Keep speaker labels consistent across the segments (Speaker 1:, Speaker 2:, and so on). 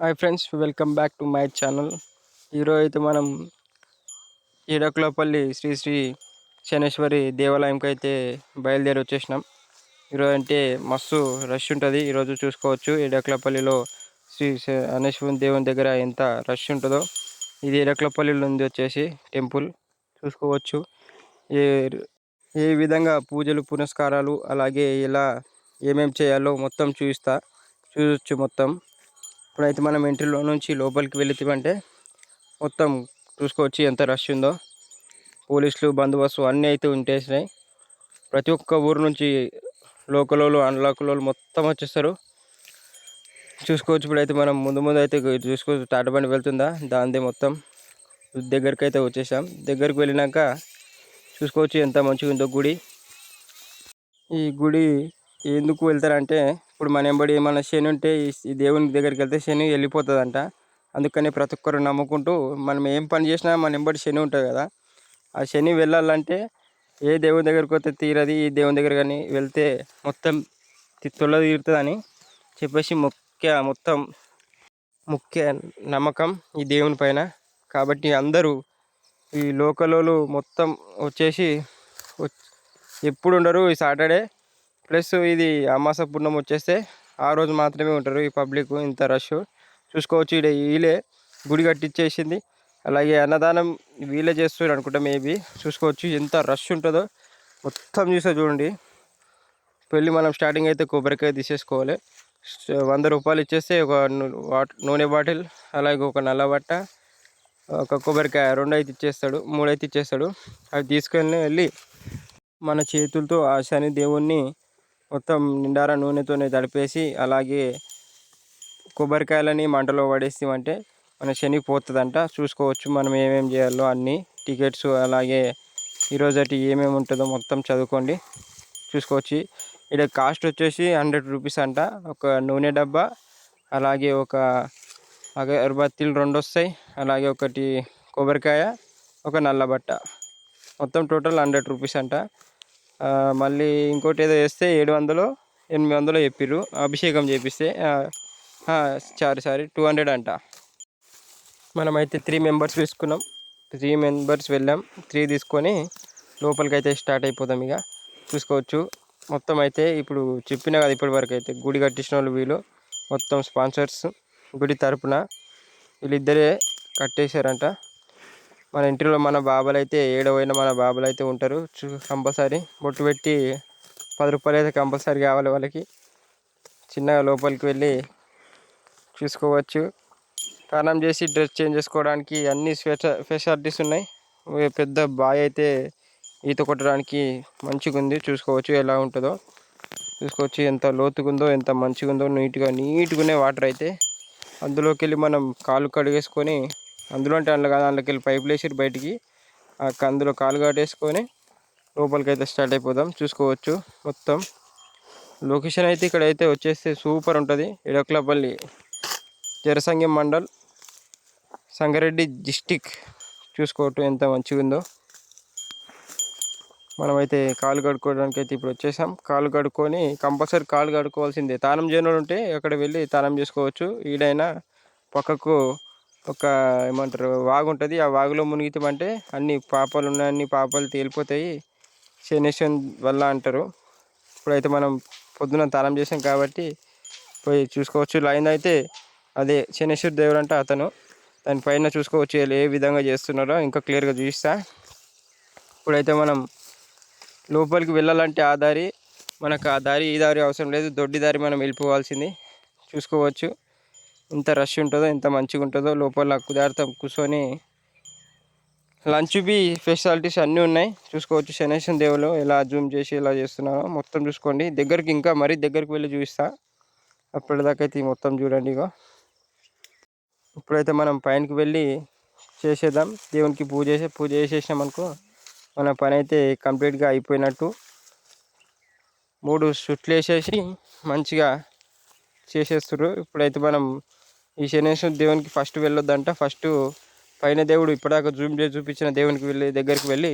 Speaker 1: Hi friends, welcome back to my channel. ఈరోజు అయితే మనం ఈడకులపల్లి శ్రీ శ్రీ శనేశ్వరి దేవాలయంకి అయితే బయలుదేరి వచ్చేసినాం. ఈరోజు అంటే మస్తు రష్ ఉంటుంది. ఈరోజు చూసుకోవచ్చు ఈడకులపల్లిలో శ్రీ అనేశ్వరి దేవుని దగ్గర ఎంత రష్ ఉంటుందో. ఇది ఈడకులపల్లిలో ఉంది వచ్చేసి టెంపుల్ చూసుకోవచ్చు. ఏ ఏ విధంగా పూజలు పునస్కారాలు అలాగే ఇలా ఏమేమి చేయాలో మొత్తం చూడొచ్చు మొత్తం. ఇప్పుడైతే మనం ఎంట్రీలో నుంచి లోపలికి వెళితే మొత్తం చూసుకోవచ్చు ఎంత రష్ ఉందో. పోలీసులు బందోబస్తు అన్నీ అయితే ఉంటేసినాయి. ప్రతి ఒక్క ఊరు నుంచి లోకల్ వాళ్ళు అన్లోకల్ వాళ్ళు మొత్తం వచ్చేస్తారు. చూసుకోవచ్చు. ఇప్పుడైతే మనం ముందు అయితే చూసుకోవచ్చు టాటా బండి వెళ్తుందా దాందే మొత్తం దగ్గరికి అయితే వచ్చేసాం. దగ్గరికి వెళ్ళినాక చూసుకోవచ్చు ఎంత మంచిగా ఉందో గుడి. ఈ గుడి ఎందుకు వెళ్తారంటే ఇప్పుడు మన ఎంబడి ఏమైనా శని ఉంటే ఈ దేవుని దగ్గరికి వెళ్తే శని వెళ్ళిపోతుందంట. అందుకని ప్రతి ఒక్కరు నమ్ముకుంటూ మనం ఏం పని చేసినా మన ఎంబడి శని ఉంటుంది కదా, ఆ శని వెళ్ళాలంటే ఏ దేవుని దగ్గరికి వస్తే తీరది, ఈ దేవుని దగ్గర కానీ వెళ్తే మొత్తం తొల్ల తీరుతుందని చెప్పేసి ముఖ్య నమ్మకం ఈ దేవుని పైన. కాబట్టి అందరూ ఈ లోకల్ మొత్తం వచ్చేసి ఎప్పుడు ఉండరు. ఈ సాటర్డే ప్లస్ ఇది అమాస పుణ్యం వచ్చేస్తే ఆ రోజు మాత్రమే ఉంటారు ఈ పబ్లిక్. ఇంత రష్ చూసుకోవచ్చు. ఇక్కడ వీళ్ళే గుడి కట్టించేసింది, అలాగే అన్నదానం వీళ్ళే చేస్తారు అనుకుంటా మేబీ. చూసుకోవచ్చు ఎంత రష్ ఉంటుందో మొత్తం చూడండి. పెళ్ళి మనం స్టార్టింగ్ అయితే కొబ్బరికాయ తీసేసుకోవాలి. 100 రూపాయలు ఇచ్చేస్తే ఒక నూనె బాటిల్, అలాగే ఒక నల్ల బట్ట, ఒక కొబ్బరికాయ 2 అయితే ఇచ్చేస్తాడు, 3 అయితే ఇచ్చేస్తాడు. అవి తీసుకొని వెళ్ళి మన చేతులతో ఆ శని దేవుణ్ణి మొత్తం నిండారా నూనెతోనే తడిపేసి అలాగే కొబ్బరికాయలని మంటలో పడేస్తామంటే మన శని పోతుందంట. చూసుకోవచ్చు మనం ఏమేమి చేయాలో అన్నీ టికెట్స్ అలాగే ఈరోజు ఏమేమి ఉంటుందో మొత్తం చదువుకోండి. చూసుకోవచ్చు. ఇక్కడ కాస్ట్ వచ్చేసి 100 రూపీస్ అంట. ఒక నూనె డబ్బా, అలాగే ఒక అగరబత్తీలు 2 వస్తాయి, అలాగే ఒకటి కొబ్బరికాయ, ఒక నల్ల బట్ట, మొత్తం టోటల్ 100 రూపీస్ అంట. మళ్ళీ ఇంకోటి ఏదో వేస్తే 700 800 చెప్పిర్రు అభిషేకం చేపిస్తే. సారీ 200 అంట. మనమైతే 3 మెంబర్స్ వేసుకున్నాం. 3 మెంబర్స్ వెళ్ళాం. 3 తీసుకొని లోపలికి అయితే స్టార్ట్ అయిపోతాం. ఇక చూసుకోవచ్చు మొత్తం అయితే ఇప్పుడు చెప్పిన కదా, ఇప్పటి వరకు అయితే గుడి కట్టించిన వాళ్ళు వీళ్ళు మొత్తం స్పాన్సర్స్. గుడి తరపున వీళ్ళిద్దరే కట్టేశారంట. మన ఇంటిలో మన బాబాలు అయితే ఏడవైనా మన బాబాలు అయితే ఉంటారు. కంపల్సరీ బొట్టు పెట్టి 10 రూపాయలు అయితే కంపల్సరీ కావాలి వాళ్ళకి. చిన్నగా లోపలికి వెళ్ళి చూసుకోవచ్చు. స్నానం చేసి డ్రెస్ చేంజ్ చేసుకోవడానికి అన్ని ఫెసిలిటీస్ ఉన్నాయి. పెద్ద బాయ్ అయితే ఈత కొట్టడానికి మంచిగా ఉంది. చూసుకోవచ్చు ఎలా ఉంటుందో. చూసుకోవచ్చు ఎంత లోతుగా ఉందో, ఎంత మంచిగా ఉందో. నీట్గా ఉన్నాయి వాటర్ అయితే. అందులోకి వెళ్ళి మనం కాలు కడిగేసుకొని, అందులో అంటే అందులో కాదు, అందులోకి వెళ్ళి పైపులు వేసి బయటికి అందులో కాలు కట్టేసుకొని లోపలికి అయితే స్టార్ట్ అయిపోదాం. చూసుకోవచ్చు మొత్తం లొకేషన్ అయితే ఇక్కడ అయితే వచ్చేస్తే సూపర్ ఉంటుంది. ఇడక్లపల్లి జరసంగి మండల్, సంగారెడ్డి డిస్టిక్. చూసుకోవటం ఎంత మంచిగా ఉందో. మనమైతే కాలు కడుక్కోవడానికి అయితే ఇప్పుడు వచ్చేసాం. కాలు కడుక్కొని కంపల్సరీ కాలు కడుక్కోవాల్సిందే. తానం చేయనోడు ఉంటే అక్కడ వెళ్ళి తానం చేసుకోవచ్చు. ఈడైనా పక్కకు ఒక ఏమంటారు వాగు ఉంటుంది. ఆ వాగులో మునిగితామంటే అన్ని పాపాలు తేలిపోతాయి శనేశ్వరుని వల్ల అంటారు. ఇప్పుడైతే మనం పొద్దున తానం చేసాం కాబట్టి పోయి చూసుకోవచ్చు. లైన్ అయితే అదే శనేశ్వర దేవుడు అంటే అతను. దానిపైన చూసుకోవచ్చు ఏ విధంగా చేస్తున్నారో ఇంకా క్లియర్గా చూపిస్తా. ఇప్పుడైతే మనం లోపలికి వెళ్ళాలంటే ఆ దారి, మనకు ఆ దారి ఈ దారి అవసరం లేదు, దొడ్డి దారి మనం వెళ్ళిపోవాల్సింది. చూసుకోవచ్చు ఎంత రష్ ఉంటుందో, ఎంత మంచిగా ఉంటుందో. లోపల కుదార్థం కూర్చొని లంచ్ ఫెసిలిటీస్ అన్నీ ఉన్నాయి. చూసుకోవచ్చు శనేశ్వర దేవులు ఎలా జూమ్ చేసి ఎలా చేస్తున్నారో మొత్తం చూసుకోండి. దగ్గరికి ఇంకా మరీ దగ్గరికి వెళ్ళి చూపిస్తా. అప్పటిదాకా అయితే మొత్తం చూడండి. ఇగో ఇప్పుడైతే మనం పైనకి వెళ్ళి చేసేద్దాం. దేవునికి పూజ చేసేసినాం అనుకో మన పని అయితే కంప్లీట్గా అయిపోయినట్టు. 3 సుట్లు వేసేసి మంచిగా చేసేస్తారు. ఇప్పుడైతే మనం ఈ శనేశ్వర దేవునికి ఫస్ట్ వెళ్ళొద్దంట. ఫస్ట్ పైన దేవుడు ఇప్పటిదాకా జూమ్ చేసి చూపించిన దేవునికి దగ్గరికి వెళ్ళి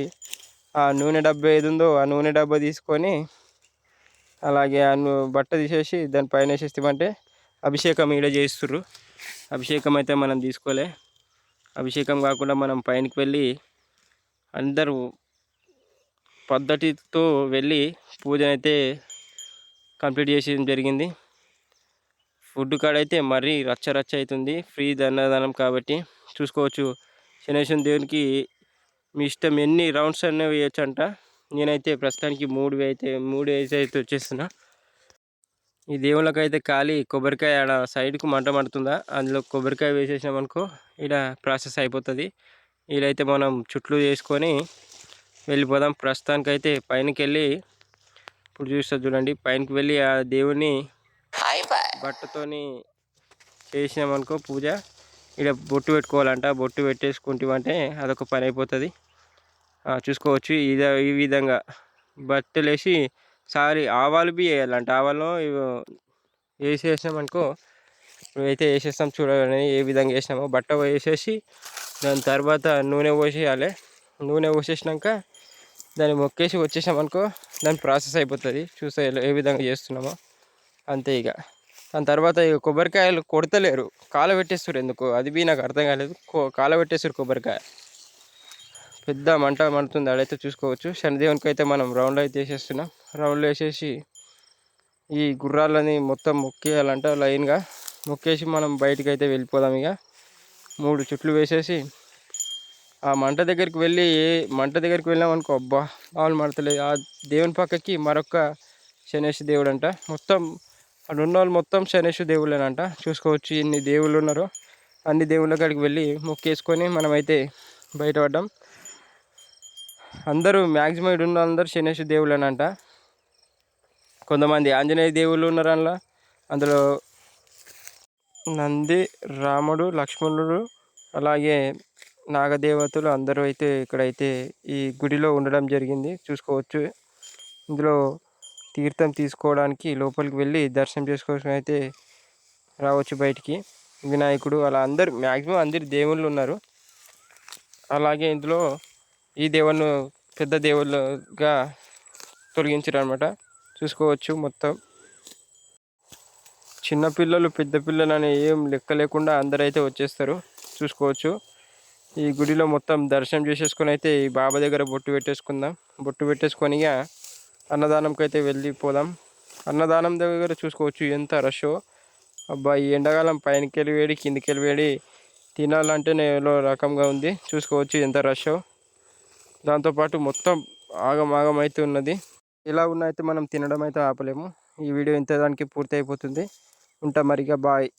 Speaker 1: ఆ నూనె డబ్బా ఏది ఉందో ఆ నూనె డబ్బా తీసుకొని అలాగే ఆ బట్ట తీసేసి దాని పైన వేసేస్తామంటే అభిషేకం ఈడ చేస్తుర్రు. అభిషేకం అయితే మనం తీసుకోలే. అభిషేకం కాకుండా మనం పైనకి వెళ్ళి అందరూ పద్ధతితో వెళ్ళి పూజనైతే కంప్లీట్ చేసేయడం జరిగింది. ఫుడ్ కాడైతే మరీ రచ్చ రచ్చ అవుతుంది. ఫ్రీ అన్నదానం కాబట్టి చూసుకోవచ్చు. శనేశ్వర దేవునికి మీ ఇష్టం ఎన్ని రౌండ్స్ అన్నీ వేయచ్చు అంట. నేనైతే ప్రస్తుతానికి 3 వేసి అయితే వచ్చేస్తున్నా. ఈ దేవుళ్ళకైతే ఖాళీ కొబ్బరికాయ ఆడ సైడ్కు మంట మండుతుందా, అందులో కొబ్బరికాయ వేసేసినామనుకో ఇక్కడ ప్రాసెస్ అయిపోతుంది. వీలైతే మనం చుట్లు చేసుకొని వెళ్ళిపోదాం. ప్రస్తుతానికైతే పైనకి వెళ్ళి ఇప్పుడు చూస్తా చూడండి, పైనకి వెళ్ళి ఆ దేవుని బట్టతోని చేసినామనుకో పూజ, ఇక్కడ బొట్టు పెట్టుకోవాలంట. బొట్టు పెట్టేసుకుంటామంటే అదొక పని అయిపోతుంది. చూసుకోవచ్చు. ఈ విధంగా బట్టలు వేసి ఆవాలు బి వేయాలంట. ఆవాలు వేసేసామనుకో, ఇప్పుడైతే వేసేస్తాం చూడండి ఏ విధంగా వేసినామో. బట్ట వేసేసి దాని తర్వాత నూనె పోసేయాలి. నూనె పోసేసినాక దాన్ని మొక్కేసి వచ్చేసామనుకో దాని ప్రాసెస్ అయిపోతుంది. చూస్తే ఏ విధంగా చేస్తున్నామో అంతే. ఇక దాని తర్వాత ఇక కొబ్బరికాయలు కొడతలేరు, కాలబెట్టేస్తారు. ఎందుకు అది బి నాకు అర్థం కాలేదు. కాలబెట్టేస్తారు కొబ్బరికాయ. పెద్ద మంట మండుతుంది ఆడైతే చూసుకోవచ్చు. శనిదేవునికి అయితే మనం రౌండ్లో అయితే వేసేస్తున్నాం. రౌండ్లో వేసేసి ఈ గుర్రాలని మొత్తం మొక్కేయాలంట. లైన్గా మొక్కేసి మనం బయటికి అయితే వెళ్ళిపోదాం. ఇక 3 చుట్లు వేసేసి ఆ మంట దగ్గరికి వెళ్ళామనుకో, అబ్బా మామూలు మంటలేదు. ఆ దేవుని పక్కకి మరొక శనేశ్వర దేవుడు అంట. మొత్తం అక్కడ ఉన్న వాళ్ళు మొత్తం శనేశ్వర దేవుళ్ళేనంట. చూసుకోవచ్చు ఎన్ని దేవుళ్ళు ఉన్నారో. అన్ని దేవుళ్ళ కాడికి వెళ్ళి మొక్కేసుకొని మనమైతే బయటపడ్డాం. అందరూ మ్యాక్సిమం ఇక్కడ ఉన్న అందరూ శనేశ్వర దేవుళ్ళేనంట. కొంతమంది ఆంజనేయ దేవుళ్ళు ఉన్నారు. అందులో నంది, రాముడు, లక్ష్మణుడు, అలాగే నాగదేవతలు అందరూ అయితే ఇక్కడైతే ఈ గుడిలో ఉండడం జరిగింది. చూసుకోవచ్చు. ఇందులో తీర్థం తీసుకోవడానికి లోపలికి వెళ్ళి దర్శనం చేసుకోవడం అయితే రావచ్చు బయటికి. వినాయకుడు అలా అందరు మ్యాక్సిమం అందరు దేవుళ్ళు ఉన్నారు. అలాగే ఇందులో ఈ దేవుళ్ళు పెద్ద దేవుళ్ళుగా తొలగించారు అనమాట. చూసుకోవచ్చు. మొత్తం చిన్నపిల్లలు పెద్ద పిల్లలు అనే ఏం లెక్క లేకుండా అందరైతే వచ్చేస్తారు. చూసుకోవచ్చు. ఈ గుడిలో మొత్తం దర్శనం చేసేసుకొని అయితే ఈ బాబా దగ్గర బొట్టు పెట్టేసుకుందాం. బొట్టు పెట్టేసుకొని ఇక అన్నదానంకి అయితే వెళ్ళిపోదాం. అన్నదానం దగ్గర చూసుకోవచ్చు ఎంత రష్. అబ్బా ఈ ఎండాకాలం పైనకి వెళ్ళి వేడి కిందికి వెళ్ళి వేడి తినాలంటే ఏదో రకంగా ఉంది. చూసుకోవచ్చు ఎంత రష్. దాంతోపాటు మొత్తం ఆగం అయితే ఉన్నది. ఇలా ఉన్న అయితే మనం తినడం అయితే ఆపలేము. ఈ వీడియో ఇంత దానికి పూర్తి అయిపోతుంది. ఉంటా మరిగా బాయ్.